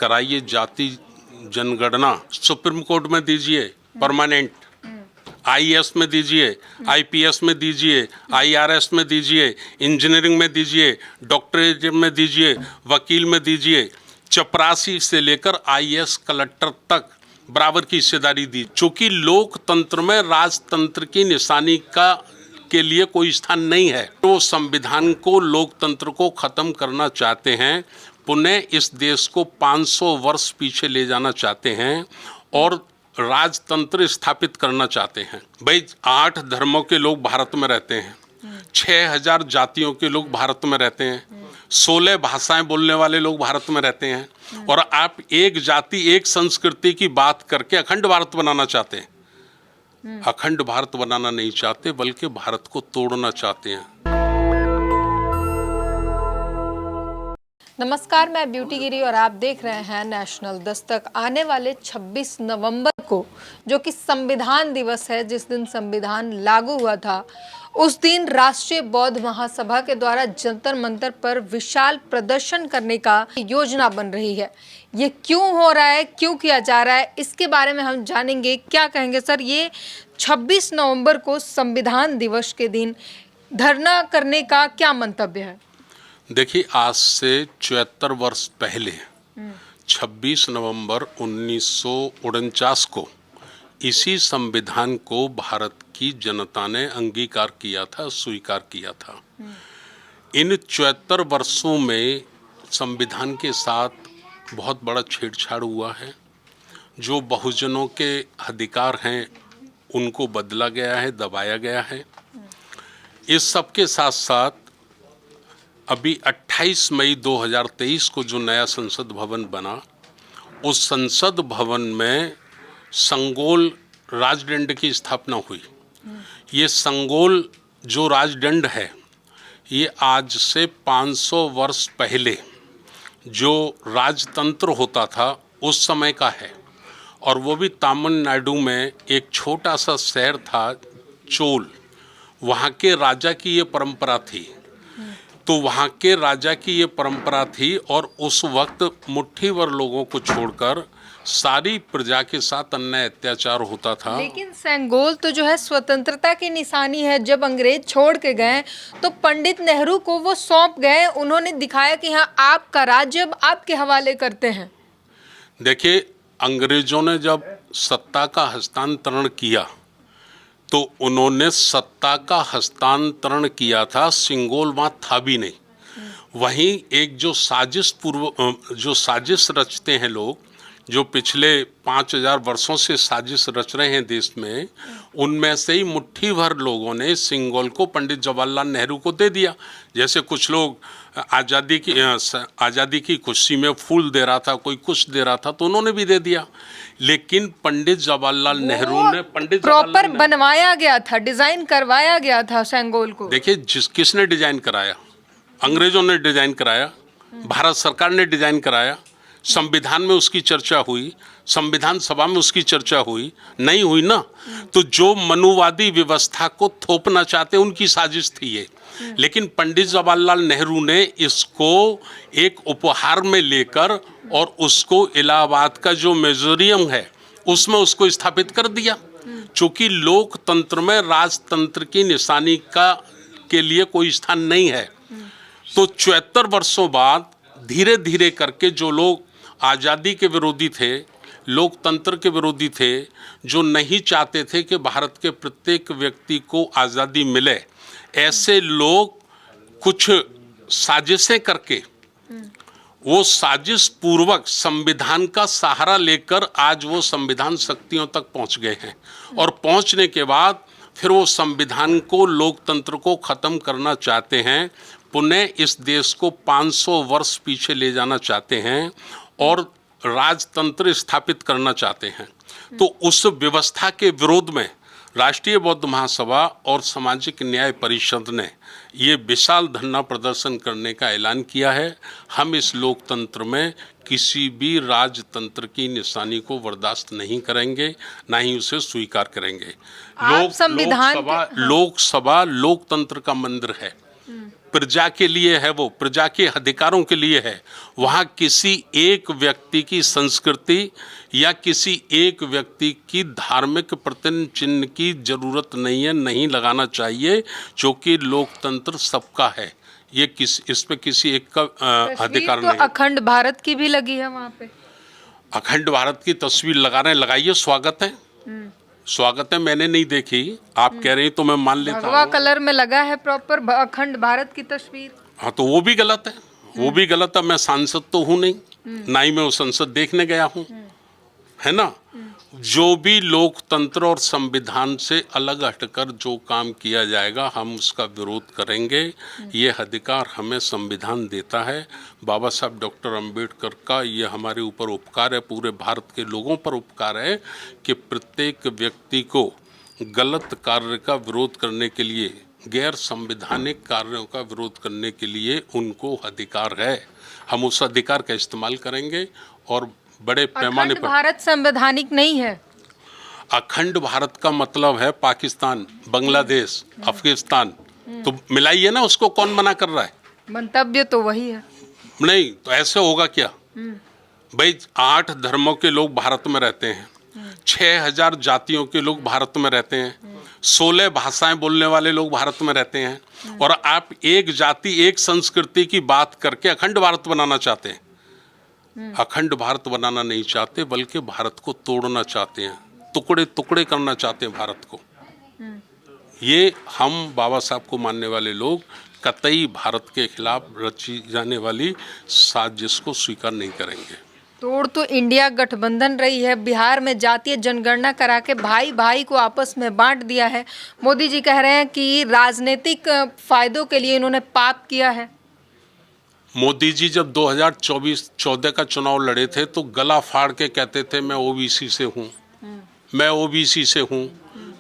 कराइए जाति जनगणना, सुप्रीम कोर्ट में दीजिए परमानेंट, आईएएस में दीजिए, आईपीएस में दीजिए, आईआरएस में दीजिए, इंजीनियरिंग में दीजिए, डॉक्टरेट में दीजिए, वकील में दीजिए, चपरासी से लेकर आईएएस कलेक्टर तक बराबर की हिस्सेदारी दी। चूंकि लोकतंत्र में राजतंत्र की निशानी के लिए कोई स्थान नहीं है, तो संविधान को, लोकतंत्र को खत्म करना चाहते हैं, पुनः इस देश को 500 वर्ष पीछे ले जाना चाहते हैं और राजतंत्र स्थापित करना चाहते हैं। भाई 8 धर्मों के लोग भारत में रहते हैं, 6000 जातियों के लोग भारत में रहते हैं, 16 भाषाएं बोलने वाले लोग भारत में रहते हैं, और आप एक जाति एक संस्कृति की बात करके अखंड भारत बनाना चाहते हैं। अखंड भारत बनाना नहीं चाहते, बल्कि भारत को तोड़ना चाहते हैं। नमस्कार, मैं ब्यूटी गिरी और आप देख रहे हैं नेशनल दस्तक। आने वाले 26 नवंबर को, जो कि संविधान दिवस है, जिस दिन संविधान लागू हुआ था, उस दिन राष्ट्रीय बौद्ध महासभा के द्वारा जंतर मंतर पर विशाल प्रदर्शन करने का योजना बन रही है। ये क्यों हो रहा है, क्यों किया जा रहा है, इसके बारे में हम जानेंगे। क्या कहेंगे सर, ये 26 नवंबर को संविधान दिवस के दिन धरना करने का क्या मंतव्य है? देखिए, आज से 74 वर्ष पहले 26 नवंबर 1949 को इसी संविधान को भारत की जनता ने अंगीकार किया था, स्वीकार किया था। इन 74 वर्षों में संविधान के साथ बहुत बड़ा छेड़छाड़ हुआ है। जो बहुजनों के अधिकार हैं उनको बदला गया है, दबाया गया है। इस सब के साथ साथ अभी 28 मई 2023 को जो नया संसद भवन बना, उस संसद भवन में संगोल राजदंड की स्थापना हुई। ये संगोल जो राजदंड है, ये आज से 500 वर्ष पहले जो राजतंत्र होता था उस समय का है, और वो भी तमिलनाडु में एक छोटा सा शहर था चोल, वहाँ के राजा की ये परंपरा थी। तो वहाँ के राजा की ये परंपरा थी, और उस वक्त मुट्ठी भर लोगों को छोड़कर सारी प्रजा के साथ अन्याय अत्याचार होता था। लेकिन सेंगोल तो जो है स्वतंत्रता की निशानी है। जब अंग्रेज छोड़ के गए तो पंडित नेहरू को वो सौंप गए, उन्होंने दिखाया कि हाँ, आपका राज्य अब आपके हवाले करते हैं। देखिए, अंग्रेजों ने जब सत्ता का हस्तांतरण किया तो उन्होंने सत्ता का हस्तांतरण किया था, सिंगोल वहाँ था भी नहीं। वहीं एक जो साजिश रचते हैं लोग, जो पिछले 5000 वर्षों से साजिश रच रहे हैं देश में, उनमें से ही मुट्ठी भर लोगों ने सिंगोल को पंडित जवाहरलाल नेहरू को दे दिया। जैसे कुछ लोग आज़ादी की खुशी में फूल दे रहा था, कोई कुछ दे रहा था, तो उन्होंने भी दे दिया। लेकिन पंडित जवाहरलाल नेहरू ने प्रॉपर बनवाया गया था, डिजाइन करवाया गया था सेंगोल को। देखिए, किसने डिजाइन कराया? अंग्रेजों ने डिजाइन कराया, भारत सरकार ने डिजाइन कराया। संविधान में उसकी चर्चा हुई, संविधान सभा में उसकी चर्चा हुई, नहीं हुई ना। तो जो मनुवादी व्यवस्था को थोपना चाहते उनकी साजिश थी ये। लेकिन पंडित जवाहरलाल नेहरू ने इसको एक उपहार में लेकर और उसको इलाहाबाद का जो म्यूजियम है उसमें उसको स्थापित कर दिया। चूंकि लोकतंत्र में राजतंत्र की निशानी के लिए कोई स्थान नहीं है, तो 74 वर्षों बाद धीरे धीरे करके जो लोग आज़ादी के विरोधी थे, लोकतंत्र के विरोधी थे, जो नहीं चाहते थे कि भारत के प्रत्येक व्यक्ति को आज़ादी मिले, ऐसे लोग कुछ साजिशें करके वो साजिश पूर्वक संविधान का सहारा लेकर आज वो संविधान शक्तियों तक पहुंच गए हैं। और पहुंचने के बाद फिर वो संविधान को, लोकतंत्र को ख़त्म करना चाहते हैं, पुनः इस देश को 500 वर्ष पीछे ले जाना चाहते हैं और राजतंत्र स्थापित करना चाहते हैं। तो उस व्यवस्था के विरोध में राष्ट्रीय बौद्ध महासभा और सामाजिक न्याय परिषद ने ये विशाल धरना प्रदर्शन करने का ऐलान किया है। हम इस लोकतंत्र में किसी भी राजतंत्र की निशानी को बर्दाश्त नहीं करेंगे, ना ही उसे स्वीकार करेंगे। लोकसभा लोकतंत्र का मंदिर है। प्रजा के लिए है, वो प्रजा के अधिकारों के लिए है। वहाँ किसी एक व्यक्ति की संस्कृति या किसी एक व्यक्ति की धार्मिक प्रतीक चिन्ह की जरूरत नहीं है, नहीं लगाना चाहिए, क्योंकि लोकतंत्र सबका है। ये इस पे किसी एक का अधिकार तो नहीं। अखंड भारत की भी लगी है वहाँ पे। अखंड भारत की तस्वीर लगा रहे हैं, लगाइए, स्वागत है, स्वागत है। मैंने नहीं देखी, आप कह रही तो मैं मान लेता भगवा हूँ। कलर में लगा है प्रॉपर अखंड भारत की तस्वीर। हाँ, तो वो भी गलत है, वो भी गलत है। मैं सांसद तो हूँ नहीं, ना ही मैं वो संसद देखने गया हूँ, है ना। जो भी लोकतंत्र और संविधान से अलग हटकर जो काम किया जाएगा, हम उसका विरोध करेंगे। ये अधिकार हमें संविधान देता है। बाबा साहब डॉक्टर अंबेडकर का ये हमारे ऊपर उपकार है, पूरे भारत के लोगों पर उपकार है कि प्रत्येक व्यक्ति को गलत कार्य का विरोध करने के लिए, गैर संवैधानिक कार्यों का विरोध करने के लिए उनको अधिकार है। हम उस अधिकार का इस्तेमाल करेंगे और बड़े पैमाने पर। भारत संवैधानिक नहीं है। अखंड भारत का मतलब है पाकिस्तान, बांग्लादेश, अफगानिस्तान, तो मिलाइए ना, उसको कौन मना कर रहा है? मंतव्य तो वही है। नहीं तो ऐसे होगा क्या भाई? 8 धर्मों के लोग भारत में रहते हैं, 6000 जातियों के लोग भारत में रहते हैं, 16 भाषाएं बोलने वाले लोग भारत में रहते हैं, और आप एक जाति एक संस्कृति की बात करके अखंड भारत बनाना चाहते हैं। अखंड भारत बनाना नहीं चाहते, बल्कि भारत को तोड़ना चाहते हैं, टुकड़े टुकड़े करना चाहते हैं भारत को। ये हम बाबा साहब को मानने वाले लोग कतई भारत के खिलाफ रची जाने वाली साजिश को स्वीकार नहीं करेंगे। तोड़ तो इंडिया गठबंधन रही है। बिहार में जातीय जनगणना करा के भाई भाई को आपस में बांट दिया है। मोदी जी कह रहे हैं कि राजनीतिक फायदों के लिए इन्होंने पाप किया है। मोदी जी जब 2014 का चुनाव लड़े थे तो गला फाड़ के कहते थे मैं ओबीसी से हूँ, मैं ओबीसी से हूँ।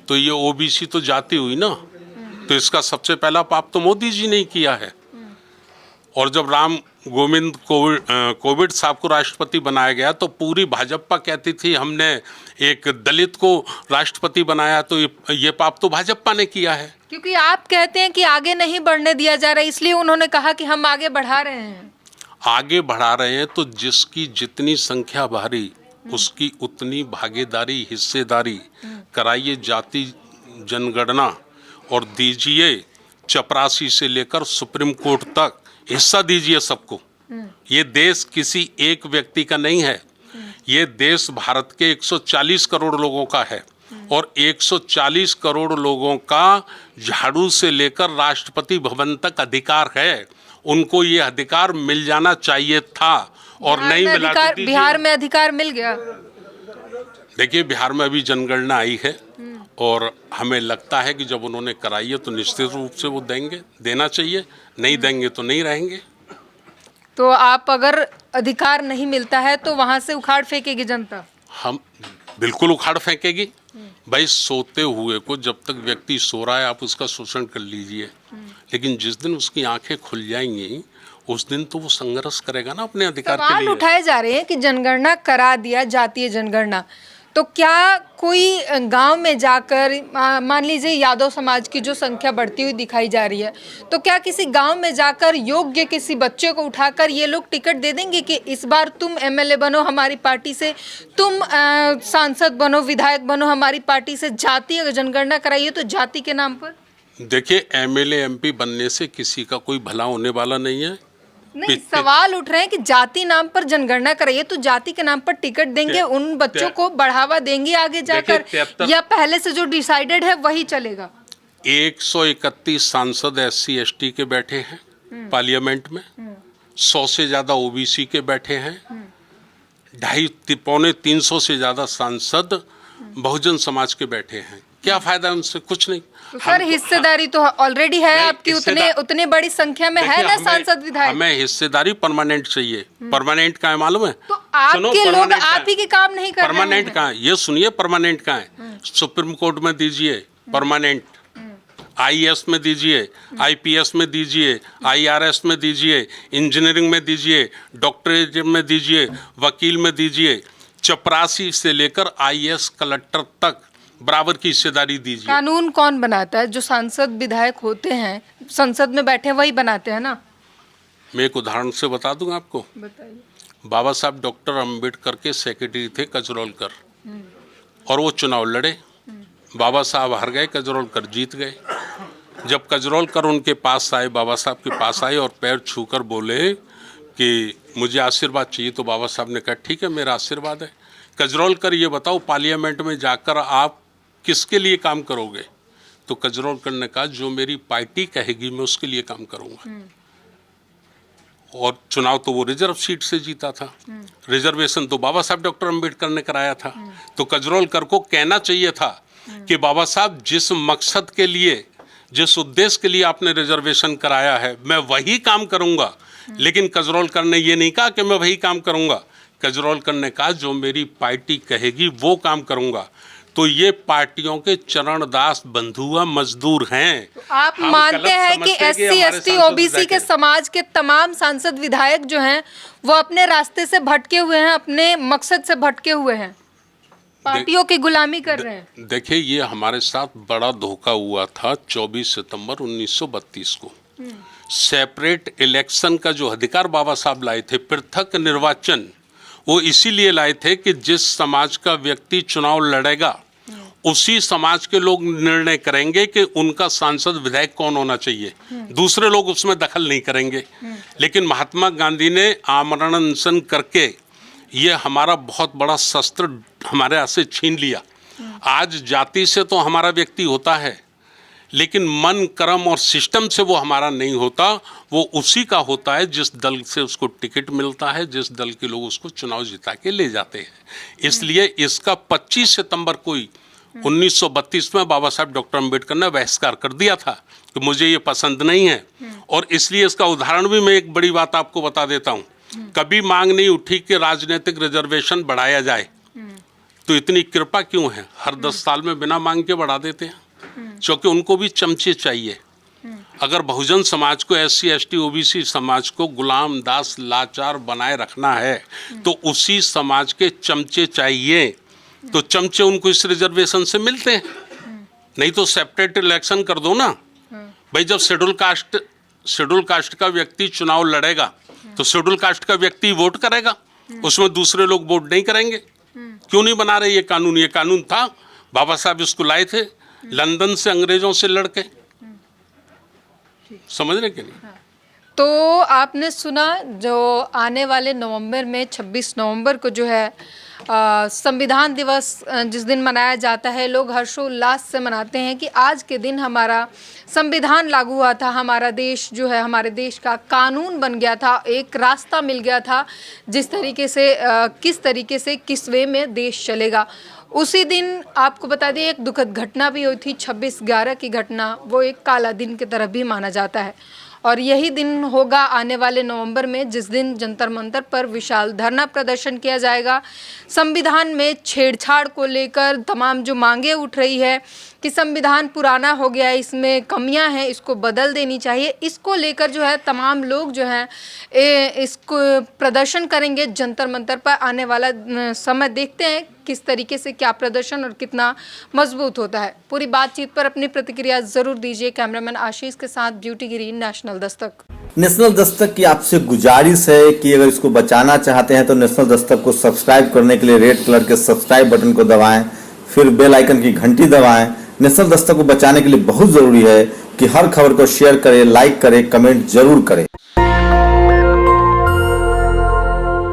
तो ये ओबीसी तो जाति हुई ना, तो इसका सबसे पहला पाप तो मोदी जी ने ही किया है। और जब राम गोविंद कोविंद साहब को राष्ट्रपति बनाया गया तो पूरी भाजपा कहती थी हमने एक दलित को राष्ट्रपति बनाया, तो ये पाप तो भाजपा ने किया है। क्योंकि आप कहते हैं कि आगे नहीं बढ़ने दिया जा रहा है, इसलिए उन्होंने कहा कि हम आगे बढ़ा रहे हैं। आगे बढ़ा रहे हैं तो जिसकी जितनी संख्या भारी उसकी उतनी भागीदारी, हिस्सेदारी कराइए। जाति जनगणना और दीजिए, चपरासी से लेकर सुप्रीम कोर्ट तक हिस्सा दीजिए सबको। ये देश किसी एक व्यक्ति का नहीं है, ये देश भारत के 140 करोड़ लोगों का है, और 140 करोड़ लोगों का झाड़ू से लेकर राष्ट्रपति भवन तक अधिकार है। उनको ये अधिकार मिल जाना चाहिए था और नहीं मिला। तो बिहार में अधिकार मिल गया। देखिए, बिहार में अभी जनगणना आई है और हमें लगता है कि जब उन्होंने कराई है तो निश्चित रूप से वो देंगे, देना चाहिए। नहीं देंगे तो नहीं रहेंगे। तो आप अगर अधिकार नहीं मिलता है तो वहां से उखाड़ फेंकेगी जनता? हम बिल्कुल उखाड़ फेंकेगी भाई। सोते हुए को जब तक व्यक्ति सो रहा है आप उसका शोषण कर लीजिए, लेकिन जिस दिन उसकी आंखें खुल जाएंगी उस दिन तो वो संघर्ष करेगा ना अपने अधिकार के लिए। सवाल उठाए जा रहे हैं कि जनगणना करा दिया, जातीय जनगणना, तो क्या कोई गांव में जाकर, मान लीजिए यादव समाज की जो संख्या बढ़ती हुई दिखाई जा रही है, तो क्या किसी गांव में जाकर योग्य किसी बच्चे को उठाकर ये लोग टिकट दे देंगे कि इस बार तुम एमएलए बनो हमारी पार्टी से, तुम सांसद बनो, विधायक बनो हमारी पार्टी से, जातीय जनगणना कराइए तो जाति के नाम पर? देखिए, एमएलए एमपी बनने से किसी का कोई भला होने वाला नहीं है। नहीं, सवाल उठ रहे हैं कि जाति नाम पर जनगणना कराइए तो जाति के नाम पर टिकट देंगे, उन बच्चों को बढ़ावा देंगे आगे जाकर, या पहले से जो डिसाइडेड है वही चलेगा? 131 सांसद SC ST के बैठे हैं पार्लियामेंट में, 100 से ज्यादा ओबीसी के बैठे हैं, 250-300 से ज्यादा सांसद बहुजन समाज के बैठे हैं। क्या फायदा उनसे? कुछ नहीं। तो सर, हिस्सेदारी तो ऑलरेडी है आपकी, उतने बड़ी संख्या में है ना सांसद विधायक। हमें हिस्सेदारी परमानेंट चाहिए। परमानेंट का है मालूम है? तो आपके लोग आप ही के काम नहीं कर रहे हैं। परमानेंट का है, ये सुनिए, परमानेंट का है। सुप्रीम कोर्ट में दीजिए परमानेंट, IAS में दीजिए, IPS में दीजिए, IRS में दीजिए, इंजीनियरिंग में दीजिए, डॉक्टरेट में दीजिए, वकील में दीजिए, चपरासी से लेकर IAS कलेक्टर तक बराबर की हिस्सेदारी दीजिए। कानून कौन बनाता है? जो सांसद विधायक होते हैं, संसद में बैठे वही बनाते हैं ना। मैं एक उदाहरण से बता दूं आपको। बताइए। बाबा साहब डॉक्टर अंबेडकर के सेक्रेटरी थे कजरोलकर, और वो चुनाव लड़े। बाबा साहब हार गए, कजरोलकर जीत गए। जब कजरोलकर उनके पास आए, बाबा साहब के पास आए और पैर छूकर बोले कि मुझे आशीर्वाद चाहिए, तो बाबा साहब ने कहा ठीक है, मेरा आशीर्वाद है। कजरोलकर ये बताओ, पार्लियामेंट में जाकर आप किसके लिए काम करोगे? तो कजरोलकर ने कहा जो मेरी पार्टी कहेगी मैं उसके लिए काम करूंगा। और चुनाव तो वो रिजर्व सीट से जीता था, रिजर्वेशन तो बाबा साहब डॉक्टर अंबेडकर ने कराया था। तो कजरोलकर को कहना चाहिए था कि बाबा साहब जिस मकसद के लिए, जिस उद्देश्य के लिए आपने रिजर्वेशन कराया है, मैं वही काम करूंगा। लेकिन कजरोलकर ने ये नहीं कहा कि मैं वही काम करूंगा। कजरोलकर ने कहा जो मेरी पार्टी कहेगी वो काम करूंगा। तो ये पार्टियों के चरणदास बंधुआ मजदूर हैं। तो आप मानते हैं कि एससी एसटी ओबीसी के समाज के तमाम सांसद विधायक जो हैं वो अपने रास्ते से भटके हुए हैं, अपने मकसद से भटके हुए हैं, पार्टियों की गुलामी कर रहे हैं? देखिए, ये हमारे साथ बड़ा धोखा हुआ था 24 सितंबर 1932 को। सेपरेट इलेक्शन का जो अधिकार बाबा साहब लाए थे, पृथक निर्वाचन, वो इसीलिए लाए थे कि जिस समाज का व्यक्ति चुनाव लड़ेगा उसी समाज के लोग निर्णय करेंगे कि उनका सांसद विधायक कौन होना चाहिए, दूसरे लोग उसमें दखल नहीं करेंगे। लेकिन महात्मा गांधी ने आमरण अनशन करके ये हमारा बहुत बड़ा शस्त्र हमारे हाथ से छीन लिया। आज जाति से तो हमारा व्यक्ति होता है, लेकिन मन, कर्म और सिस्टम से वो हमारा नहीं होता। वो उसी का होता है जिस दल से उसको टिकट मिलता है, जिस दल के लोग उसको चुनाव जिता के ले जाते हैं। इसलिए इसका 25 सितंबर को ही 1932 में बाबा साहब डॉक्टर अंबेडकर ने बहिष्कार कर दिया था कि मुझे ये पसंद नहीं है। और इसलिए इसका उदाहरण भी मैं एक बड़ी बात आपको बता देता हूँ। कभी मांग नहीं उठी कि राजनीतिक रिजर्वेशन बढ़ाया जाए, तो इतनी कृपा क्यों है? हर 10 साल में बिना मांग के बढ़ा देते हैं, क्योंकि उनको भी चमचे चाहिए। अगर बहुजन समाज को, एससी एसटी ओबीसी समाज को गुलाम, दास, लाचार बनाए रखना है तो उसी समाज के चमचे चाहिए। तो चमचे उनको इस रिजर्वेशन से मिलते हैं। नहीं तो सेपरेट इलेक्शन कर दो ना भाई। जब शेड्यूल कास्ट का व्यक्ति चुनाव लड़ेगा तो शेड्यूल कास्ट का व्यक्ति वोट करेगा, उसमें दूसरे लोग वोट नहीं करेंगे। क्यों नहीं बना रहे ये कानून? ये कानून था, बाबा साहब इसको लाए थे लंदन से, अंग्रेजों से लड़के। समझ रहे कि नहीं? तो आपने सुना, जो आने वाले नवंबर में 26 नवंबर को जो है संविधान दिवस जिस दिन मनाया जाता है, लोग हर्षोल्लास से मनाते हैं कि आज के दिन हमारा संविधान लागू हुआ था, हमारा देश जो है, हमारे देश का कानून बन गया था, एक रास्ता मिल गया था जिस तरीके से किस तरीके से किस वे में देश चलेगा। उसी दिन आपको बता दें एक दुखद घटना भी हुई थी, 26/11 की घटना। वो एक काला दिन की तरह भी माना जाता है। और यही दिन होगा आने वाले नवंबर में, जिस दिन जंतर मंतर पर विशाल धरना प्रदर्शन किया जाएगा। संविधान में छेड़छाड़ को लेकर तमाम जो मांगे उठ रही है कि संविधान पुराना हो गया है, इसमें कमियां हैं, इसको बदल देनी चाहिए, इसको लेकर जो है तमाम लोग जो हैं इसको प्रदर्शन करेंगे जंतर मंतर पर। आने वाला समय देखते हैं किस तरीके से क्या प्रदर्शन और कितना मजबूत होता है। पूरी बातचीत पर अपनी प्रतिक्रिया जरूर दीजिए। कैमरामैन आशीष के साथ ब्यूटी गिरी, नेशनल दस्तक। नेशनल दस्तक की आपसे गुजारिश है कि अगर इसको बचाना चाहते हैं तो नेशनल दस्तक को सब्सक्राइब करने के लिए रेड कलर के सब्सक्राइब बटन को दबाएं, फिर बेल आइकन की घंटी दबाएं। नेशनल दस्तक को बचाने के लिए बहुत जरूरी है कि हर खबर को शेयर करें, लाइक करें, कमेंट जरूर करें।